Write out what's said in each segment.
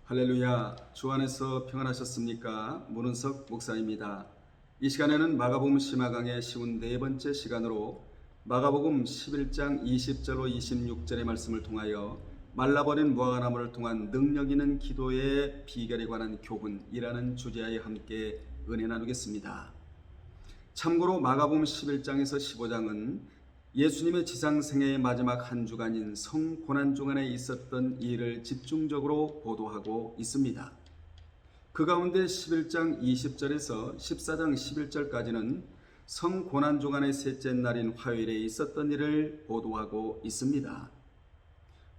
할렐루야, 주 안에서 평안하셨습니까? 문은석 목사입니다. 이 시간에는 마가복음 심화강의 쉬운 네 번째 시간으로 마가복음 11장 20절로 26절의 말씀을 통하여 말라버린 무화과나무를 통한 능력 있는 기도의 비결에 관한 교훈이라는 주제하에 함께 은혜 나누겠습니다. 참고로 마가복음 11장에서 15장은 예수님의 지상생애의 마지막 한 주간인 성고난주간에 있었던 일을 집중적으로 보도하고 있습니다. 그 가운데 11장 20절에서 14장 11절까지는 성고난주간의 셋째 날인 화요일에 있었던 일을 보도하고 있습니다.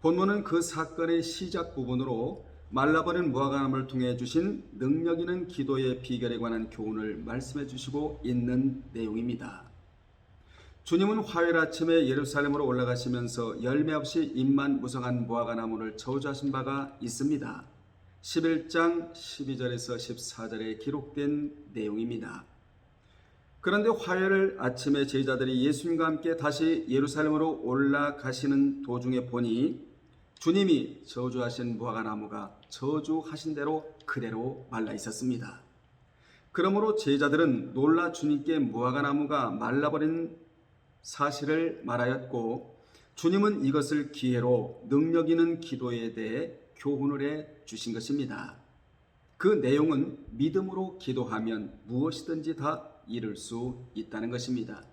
본문은 그 사건의 시작 부분으로 말라버린 무화과나무를 통해 주신 능력 있는 기도의 비결에 관한 교훈을 말씀해 주시고 있는 내용입니다. 주님은 화요일 아침에 예루살렘으로 올라가시면서 열매 없이 잎만 무성한 무화과나무를 저주하신 바가 있습니다. 11장 12절에서 14절에 기록된 내용입니다. 그런데 화요일 아침에 제자들이 예수님과 함께 다시 예루살렘으로 올라가시는 도중에 보니 주님이 저주하신 무화과나무가 저주하신 대로 그대로 말라 있었습니다. 그러므로 제자들은 놀라 주님께 무화과나무가 말라버린 사실을 말하였고, 주님은 이것을 기회로 능력 있는 기도에 대해 교훈을 해 주신 것입니다. 그 내용은 믿음으로 기도하면 무엇이든지 다 이룰 수 있다는 것입니다.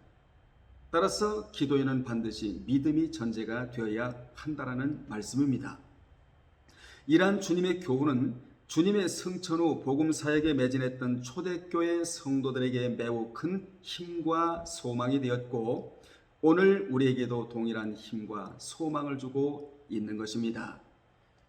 따라서 기도에는 반드시 믿음이 전제가 되어야 한다는 말씀입니다. 이러한 주님의 교훈은 주님의 승천 후 복음사역에 매진했던 초대교회 성도들에게 매우 큰 힘과 소망이 되었고, 오늘 우리에게도 동일한 힘과 소망을 주고 있는 것입니다.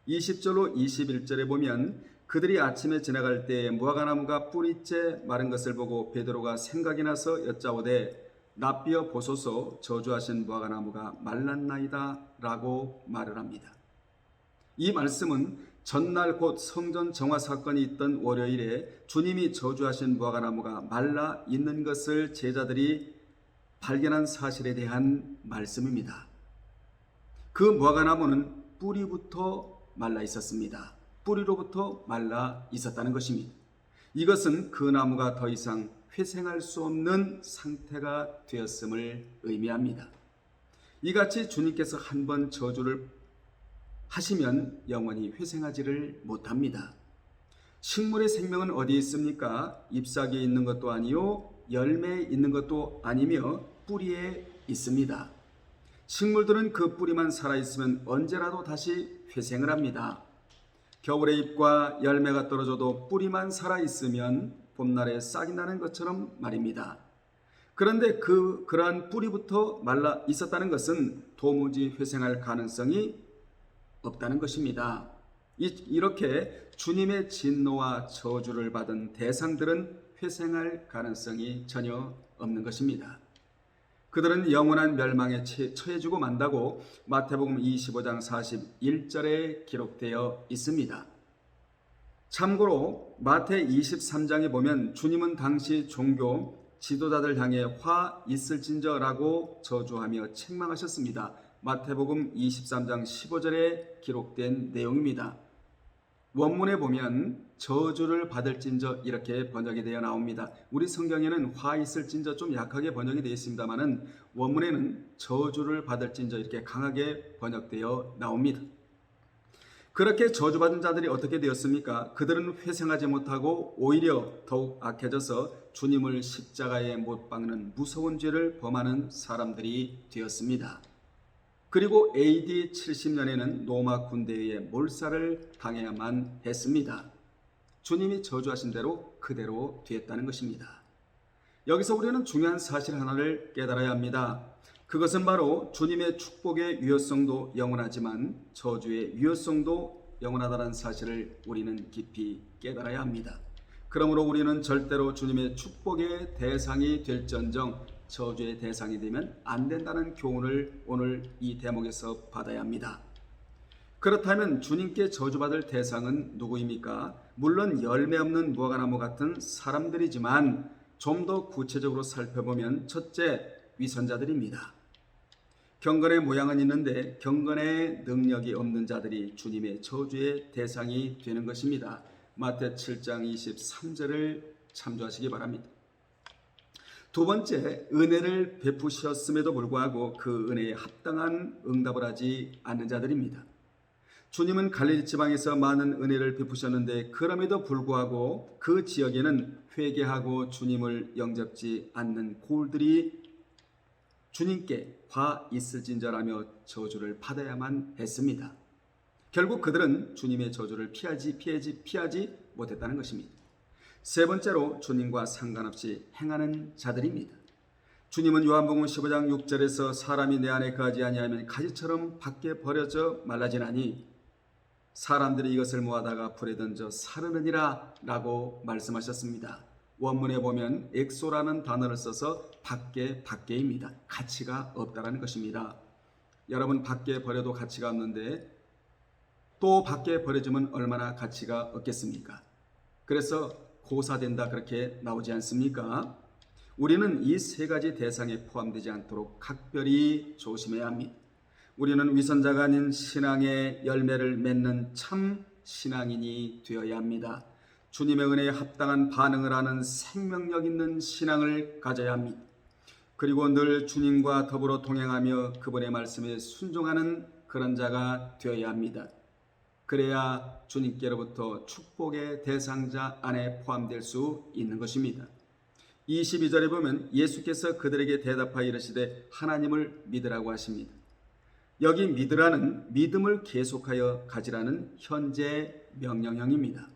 20절로 21절에 보면 그들이 아침에 지나갈 때 무화과나무가 뿌리째 마른 것을 보고 베드로가 생각이 나서 여짜오되 납비어 보소서, 저주하신 무화과나무가 말랐나이다 라고 말을 합니다. 이 말씀은 전날 곧 성전 정화 사건이 있던 월요일에 주님이 저주하신 무화과나무가 말라 있는 것을 제자들이 발견한 사실에 대한 말씀입니다. 그 무화과나무는 뿌리부터 말라 있었습니다. 뿌리로부터 말라 있었다는 것입니다. 이것은 그 나무가 더 이상 회생할 수 없는 상태가 되었음을 의미합니다. 이같이 주님께서 한 번 저주를 하시면 영원히 회생하지를 못합니다. 식물의 생명은 어디에 있습니까? 잎사귀에 있는 것도 아니요, 열매에 있는 것도 아니며 뿌리에 있습니다. 식물들은 그 뿌리만 살아있으면 언제라도 다시 회생을 합니다. 겨울에 잎과 열매가 떨어져도 뿌리만 살아있으면 봄날에 싹이 나는 것처럼 말입니다. 그런데 그러한 뿌리부터 말라 있었다는 것은 도무지 회생할 가능성이 없다는 것입니다. 이렇게 주님의 진노와 저주를 받은 대상들은 회생할 가능성이 전혀 없는 것입니다. 그들은 영원한 멸망에 처해지고 만다고 마태복음 25장 41절에 기록되어 있습니다. 참고로 마태 23장에 보면 주님은 당시 종교 지도자들 향해 화 있을진저라고 저주하며 책망하셨습니다. 마태복음 23장 15절에 기록된 내용입니다. 원문에 보면 저주를 받을진저 이렇게 번역이 되어 나옵니다. 우리 성경에는 화 있을진저 좀 약하게 번역이 되어 있습니다만은 원문에는 저주를 받을진저 이렇게 강하게 번역되어 나옵니다. 그렇게 저주받은 자들이 어떻게 되었습니까? 그들은 회생하지 못하고 오히려 더욱 악해져서 주님을 십자가에 못 박는 무서운 죄를 범하는 사람들이 되었습니다. 그리고 AD 70년에는 로마 군대에 의해 몰살을 당해야만 했습니다. 주님이 저주하신 대로 그대로 되었다는 것입니다. 여기서 우리는 중요한 사실 하나를 깨달아야 합니다. 그것은 바로 주님의 축복의 유효성도 영원하지만 저주의 유효성도 영원하다는 사실을 우리는 깊이 깨달아야 합니다. 그러므로 우리는 절대로 주님의 축복의 대상이 될지언정 저주의 대상이 되면 안 된다는 교훈을 오늘 이 대목에서 받아야 합니다. 그렇다면 주님께 저주받을 대상은 누구입니까? 물론 열매 없는 무화과나무 같은 사람들이지만 좀 더 구체적으로 살펴보면 첫째, 위선자들입니다. 경건의 모양은 있는데 경건의 능력이 없는 자들이 주님의 저주의 대상이 되는 것입니다. 마태 7장 23절을 참조하시기 바랍니다. 두 번째, 은혜를 베푸셨음에도 불구하고 그 은혜에 합당한 응답을 하지 않는 자들입니다. 주님은 갈릴리 지방에서 많은 은혜를 베푸셨는데 그럼에도 불구하고 그 지역에는 회개하고 주님을 영접지 않는 고울들이 주님께 화 있을진저라며 저주를 받아야만 했습니다. 결국 그들은 주님의 저주를 피하지 못했다는 것입니다. 세 번째로 주님과 상관없이 행하는 자들입니다. 주님은 요한복음 15장 6절에서 사람이 내 안에 거하지 아니하면 가지처럼 밖에 버려져 말라지나니 사람들이 이것을 모아다가 불에 던져 사르느니라 라고 말씀하셨습니다. 원문에 보면 엑소라는 단어를 써서 밖에입니다. 가치가 없다라는 것입니다. 여러분, 밖에 버려도 가치가 없는데 또 밖에 버려지면 얼마나 가치가 없겠습니까? 그래서 고사된다 그렇게 나오지 않습니까? 우리는 이 세 가지 대상에 포함되지 않도록 각별히 조심해야 합니다. 우리는 위선자가 아닌 신앙의 열매를 맺는 참 신앙인이 되어야 합니다. 주님의 은혜에 합당한 반응을 하는 생명력 있는 신앙을 가져야 합니다. 그리고 늘 주님과 더불어 동행하며 그분의 말씀에 순종하는 그런 자가 되어야 합니다. 그래야 주님께로부터 축복의 대상자 안에 포함될 수 있는 것입니다. 22절에 보면 예수께서 그들에게 대답하여 이르시되 하나님을 믿으라고 하십니다. 여기 믿으라는 믿음을 계속하여 가지라는 현재 명령형입니다.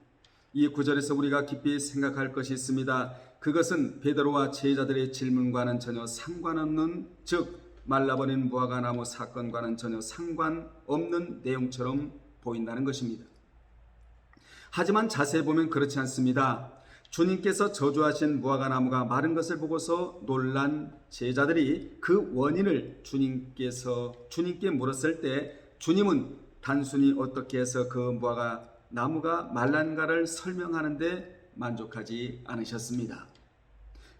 이 구절에서 우리가 깊이 생각할 것이 있습니다. 그것은 베드로와 제자들의 질문과는 전혀 상관없는, 즉 말라버린 무화과나무 사건과는 전혀 상관없는 내용처럼 보인다는 것입니다. 하지만 자세히 보면 그렇지 않습니다. 주님께서 저주하신 무화과나무가 마른 것을 보고서 놀란 제자들이 그 원인을 주님께 물었을 때 주님은 단순히 어떻게 해서 그 무화과나무가 말란가를 설명하는데 만족하지 않으셨습니다.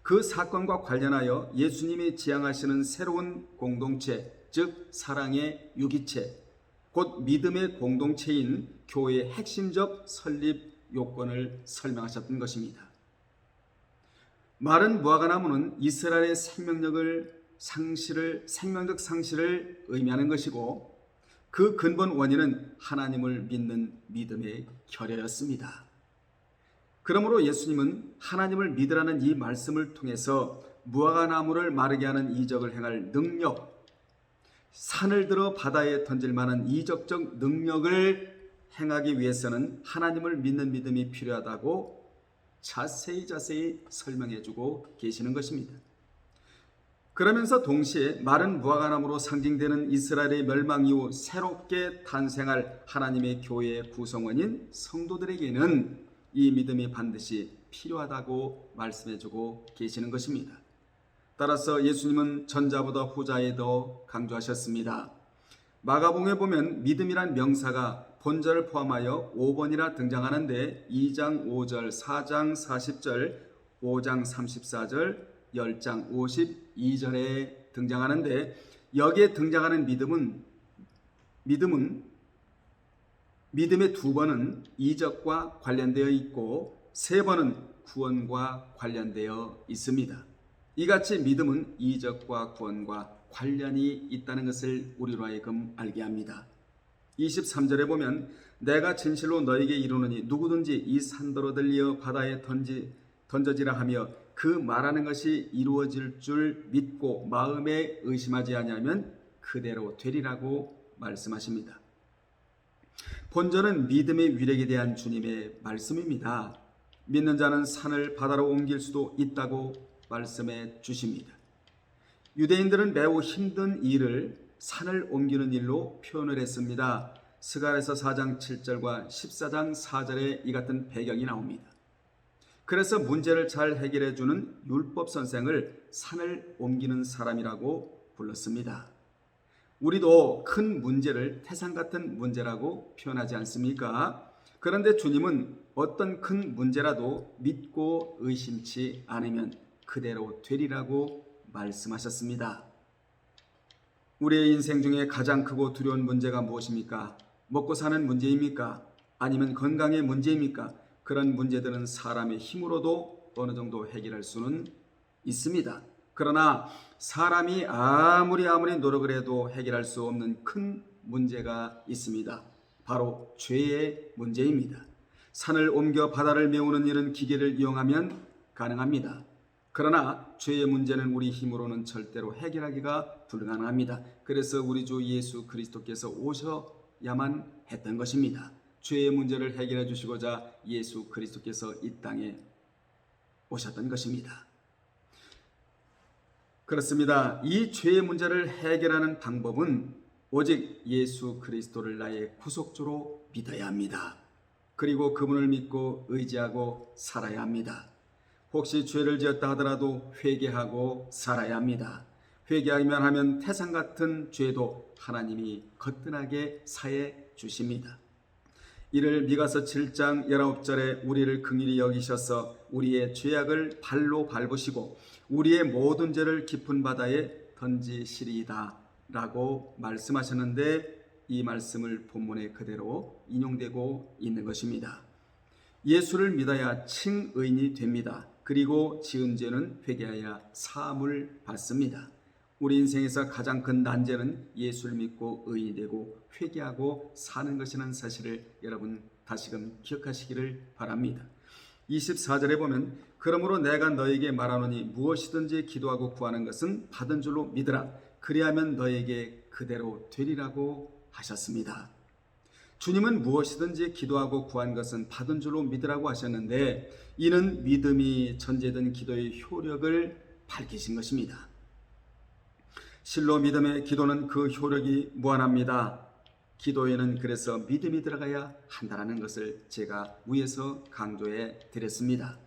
그 사건과 관련하여 예수님이 지향하시는 새로운 공동체, 즉 사랑의 유기체, 곧 믿음의 공동체인 교회의 핵심적 설립 요건을 설명하셨던 것입니다. 마른 무화과나무는 이스라엘의 생명력 상실을 의미하는 것이고 그 근본 원인은 하나님을 믿는 믿음의 결여였습니다. 그러므로 예수님은 하나님을 믿으라는 이 말씀을 통해서 무화과나무를 마르게 하는 이적을 행할 능력, 산을 들어 바다에 던질 만한 이적적 능력을 행하기 위해서는 하나님을 믿는 믿음이 필요하다고 자세히 설명해주고 계시는 것입니다. 그러면서 동시에 마른 무화과나무로 상징되는 이스라엘의 멸망 이후 새롭게 탄생할 하나님의 교회의 구성원인 성도들에게는 이 믿음이 반드시 필요하다고 말씀해주고 계시는 것입니다. 따라서 예수님은 전자보다 후자에 더 강조하셨습니다. 마가복음에 보면 믿음이란 명사가 본절을 포함하여 5번이나 등장하는데 2장 5절, 4장 40절, 5장 34절, 10장 52절에 등장하는데 여기에 등장하는 믿음의 2번은 이적과 관련되어 있고 3번은 구원과 관련되어 있습니다. 이같이 믿음은 이적과 구원과 관련이 있다는 것을 우리로 하여금 알게 합니다. 23절에 보면 내가 진실로 너에게 이르노니 누구든지 이 산더러 들리어 바다에 던져지라 하며 그 말하는 것이 이루어질 줄 믿고 마음에 의심하지 아니하면 그대로 되리라고 말씀하십니다. 본절은 믿음의 위력에 대한 주님의 말씀입니다. 믿는 자는 산을 바다로 옮길 수도 있다고 말씀해 주십니다. 유대인들은 매우 힘든 일을 산을 옮기는 일로 표현을 했습니다. 스가랴서 4장 7절과 14장 4절에 이 같은 배경이 나옵니다. 그래서 문제를 잘 해결해 주는 율법 선생을 산을 옮기는 사람이라고 불렀습니다. 우리도 큰 문제를 태산 같은 문제라고 표현하지 않습니까? 그런데 주님은 어떤 큰 문제라도 믿고 의심치 않으면 그대로 되리라고 말씀하셨습니다. 우리의 인생 중에 가장 크고 두려운 문제가 무엇입니까? 먹고 사는 문제입니까? 아니면 건강의 문제입니까? 그런 문제들은 사람의 힘으로도 어느 정도 해결할 수는 있습니다. 그러나 사람이 아무리 노력을 해도 해결할 수 없는 큰 문제가 있습니다. 바로 죄의 문제입니다. 산을 옮겨 바다를 메우는 일은 기계를 이용하면 가능합니다. 그러나 죄의 문제는 우리 힘으로는 절대로 해결하기가 불가능합니다. 그래서 우리 주 예수 그리스도께서 오셔야만 했던 것입니다. 죄의 문제를 해결해 주시고자 예수 그리스도께서 이 땅에 오셨던 것입니다. 그렇습니다. 이 죄의 문제를 해결하는 방법은 오직 예수 그리스도를 나의 구속주로 믿어야 합니다. 그리고 그분을 믿고 의지하고 살아야 합니다. 혹시 죄를 지었다 하더라도 회개하고 살아야 합니다. 회개하기만 하면 태산 같은 죄도 하나님이 거뜬하게 사해 주십니다. 이를 미가서 7장 19절에 우리를 긍휼히 여기셔서 우리의 죄악을 발로 밟으시고 우리의 모든 죄를 깊은 바다에 던지시리이다 라고 말씀하셨는데, 이 말씀을 본문에 그대로 인용되고 있는 것입니다. 예수를 믿어야 칭의인이 됩니다. 그리고 지은 죄는 회개하여 사함을 받습니다. 우리 인생에서 가장 큰 난제는 예수를 믿고 의인이 되고 회개하고 사는 것이라는 사실을 여러분 다시금 기억하시기를 바랍니다. 24절에 보면 그러므로 내가 너에게 말하노니 무엇이든지 기도하고 구하는 것은 받은 줄로 믿으라. 그리하면 너에게 그대로 되리라고 하셨습니다. 주님은 무엇이든지 기도하고 구한 것은 받은 줄로 믿으라고 하셨는데, 이는 믿음이 전제된 기도의 효력을 밝히신 것입니다. 실로 믿음의 기도는 그 효력이 무한합니다. 기도에는 그래서 믿음이 들어가야 한다는 것을 제가 위에서 강조해 드렸습니다.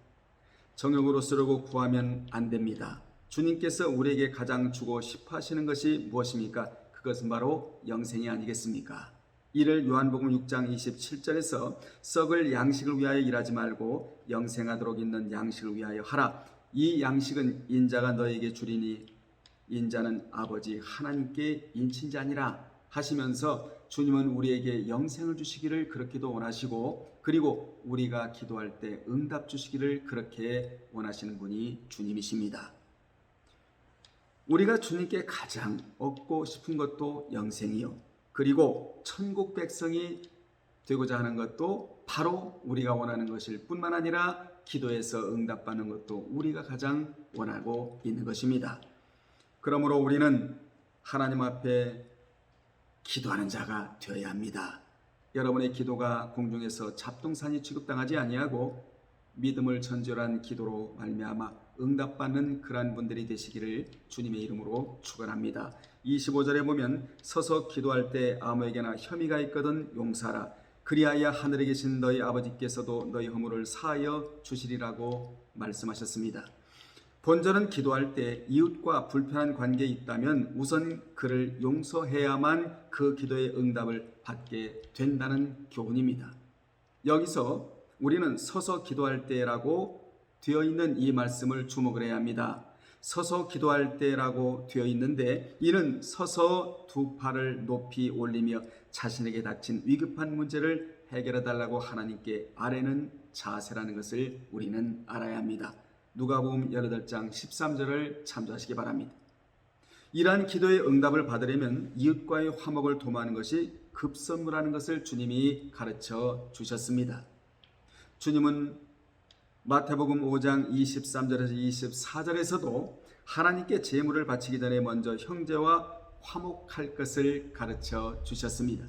정욕으로 쓰려고 구하면 안 됩니다. 주님께서 우리에게 가장 주고 싶어 하시는 것이 무엇입니까? 그것은 바로 영생이 아니겠습니까? 이를 요한복음 6장 27절에서 썩을 양식을 위하여 일하지 말고 영생하도록 있는 양식을 위하여 하라. 이 양식은 인자가 너에게 주리니 인자는 아버지 하나님께 인친 자니라 하시면서 주님은 우리에게 영생을 주시기를 그렇게도 원하시고, 그리고 우리가 기도할 때 응답 주시기를 그렇게 원하시는 분이 주님이십니다. 우리가 주님께 가장 얻고 싶은 것도 영생이요, 그리고 천국 백성이 되고자 하는 것도 바로 우리가 원하는 것일 뿐만 아니라 기도에서 응답받는 것도 우리가 가장 원하고 있는 것입니다. 그러므로 우리는 하나님 앞에 기도하는 자가 되어야 합니다. 여러분의 기도가 공중에서 잡동사니 취급당하지 아니하고 믿음을 전절한 기도로 말미암아 응답받는 그러한 분들이 되시기를 주님의 이름으로 축원합니다. 25절에 보면 서서 기도할 때 아무에게나 혐의가 있거든 용서하라. 그리하여 하늘에 계신 너희 아버지께서도 너희 허물을 사하여 주시리라고 말씀하셨습니다. 본절은 기도할 때 이웃과 불편한 관계에 있다면 우선 그를 용서해야만 그 기도의 응답을 받게 된다는 교훈입니다. 여기서 우리는 서서 기도할 때라고 되어 있는 이 말씀을 주목을 해야 합니다. 서서 기도할 때라고 되어 있는데, 이는 서서 두 팔을 높이 올리며 자신에게 닥친 위급한 문제를 해결해 달라고 하나님께 아뢰는 자세라는 것을 우리는 알아야 합니다. 누가복음 18장 13절을 참조하시기 바랍니다. 이러한 기도의 응답을 받으려면 이웃과의 화목을 도모하는 것이 급선무라는 것을 주님이 가르쳐 주셨습니다. 주님은 마태복음 5장 23절에서 24절에서도 하나님께 제물을 바치기 전에 먼저 형제와 화목할 것을 가르쳐 주셨습니다.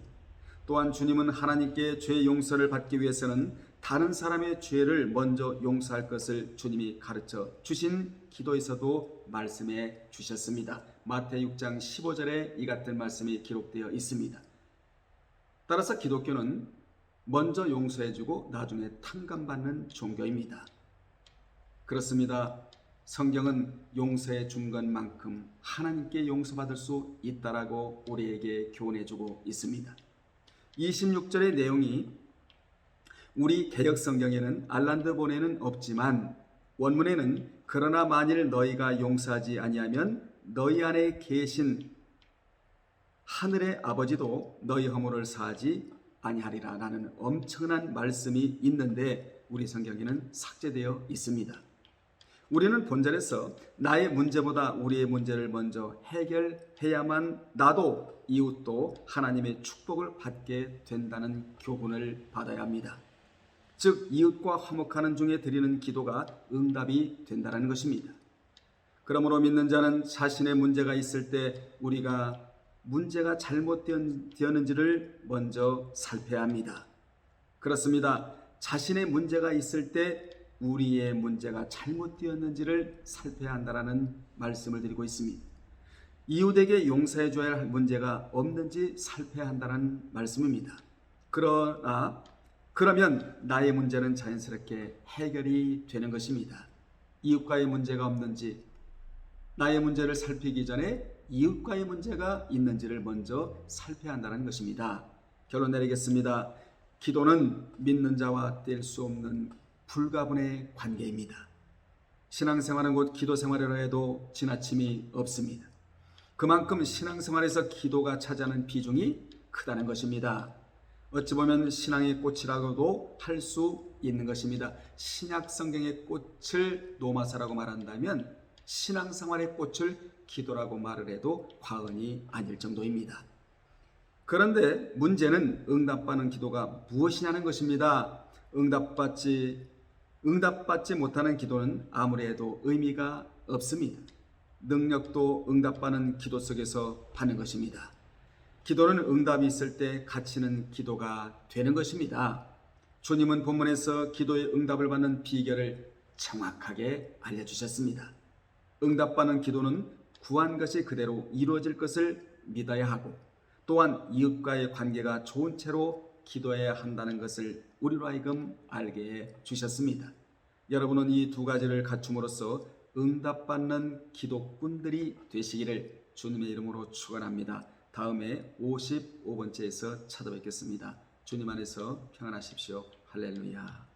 또한 주님은 하나님께 죄 용서를 받기 위해서는 다른 사람의 죄를 먼저 용서할 것을 주님이 가르쳐 주신 기도에서도 말씀해 주셨습니다. 마태 6장 15절에 이 같은 말씀이 기록되어 있습니다. 따라서 기독교는 먼저 용서해주고 나중에 탕감받는 종교입니다. 그렇습니다. 성경은 용서해 준 것만큼 하나님께 용서받을 수 있다라고 우리에게 교훈해주고 있습니다. 26절의 내용이 우리 개역 성경에는 알란드 본에는 없지만 원문에는 그러나 만일 너희가 용서하지 아니하면 너희 안에 계신 하늘의 아버지도 너희 허물을 사하지 아니하리라 라는 엄청난 말씀이 있는데 우리 성경에는 삭제되어 있습니다. 우리는 본절에서 나의 문제보다 우리의 문제를 먼저 해결해야만 나도 이웃도 하나님의 축복을 받게 된다는 교훈을 받아야 합니다. 즉 이웃과 화목하는 중에 드리는 기도가 응답이 된다는 것입니다. 그러므로 믿는 자는 자신의 문제가 있을 때 우리가 문제가 잘못되었는지를 먼저 살펴야 합니다. 그렇습니다. 자신의 문제가 있을 때 우리의 문제가 잘못되었는지를 살펴야 한다는 말씀을 드리고 있습니다. 이웃에게 용서해 줘야 할 문제가 없는지 살펴야 한다는 말씀입니다. 그러면 나의 문제는 자연스럽게 해결이 되는 것입니다. 이웃과의 문제가 없는지, 나의 문제를 살피기 전에 이웃과의 문제가 있는지를 먼저 살펴야 한다는 것입니다. 결론 내리겠습니다. 기도는 믿는 자와 뗄 수 없는 불가분의 관계입니다. 신앙생활은 곧 기도생활이라 해도 지나침이 없습니다. 그만큼 신앙생활에서 기도가 차지하는 비중이 크다는 것입니다. 어찌 보면 신앙의 꽃이라고도 할 수 있는 것입니다. 신약 성경의 꽃을 노마사라고 말한다면 신앙생활의 꽃을 기도라고 말을 해도 과언이 아닐 정도입니다. 그런데 문제는 응답받는 기도가 무엇이냐는 것입니다. 응답받지 못하는 기도는 아무리 해도 의미가 없습니다. 능력도 응답받는 기도 속에서 받는 것입니다. 기도는 응답이 있을 때 갇히는 기도가 되는 것입니다. 주님은 본문에서 기도의 응답을 받는 비결을 정확하게 알려주셨습니다. 응답받는 기도는 구한 것이 그대로 이루어질 것을 믿어야 하고 또한 이웃과의 관계가 좋은 채로 기도해야 한다는 것을 우리로 하여금 알게 해 주셨습니다. 여러분은 이 두 가지를 갖춤으로써 응답받는 기도꾼들이 되시기를 주님의 이름으로 축원합니다. 다음에 55번째에서 찾아뵙겠습니다. 주님 안에서 평안하십시오. 할렐루야.